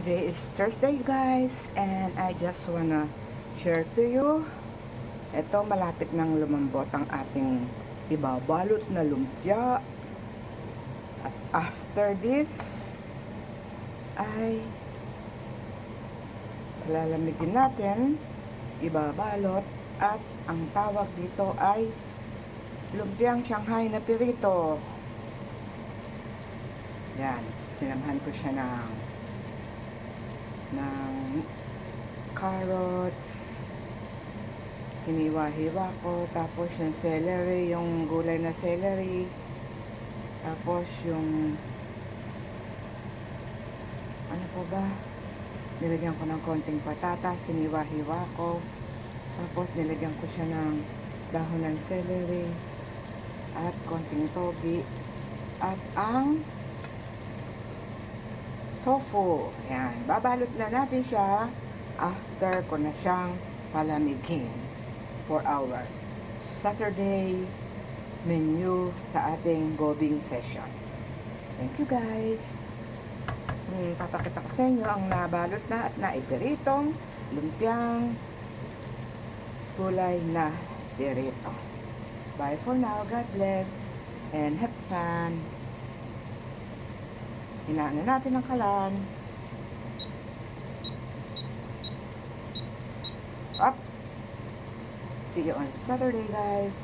Today is Thursday, guys, and I just wanna share to you. Ito, malapit nang lumambot ang ating ibabalot na lumpia. At after this, ay lalamigin natin, ibabalot, at ang tawag dito ay lumpiang Shanghai na pirito. Yan, sinamhan ko siya ng carrots, hiniwa-hiwa ko, tapos yung celery, yung gulay na celery, tapos yung ano pa ba, nilagyan ko ng konting patatas, hiniwa-hiwa ko, tapos nilagyan ko siya ng dahon ng celery at konting togi at ang tofu. Ayan. Babalot na natin siya after ko na siyang palamigin for our Saturday menu sa ating gobing session. Thank you, guys. Papakita ko sa inyo ang nabalot na at naipiritong lumpiang gulay na pirito. Bye for now. God bless and have fun. Hinaan na natin ang kalan. Up. See you on Saturday, guys.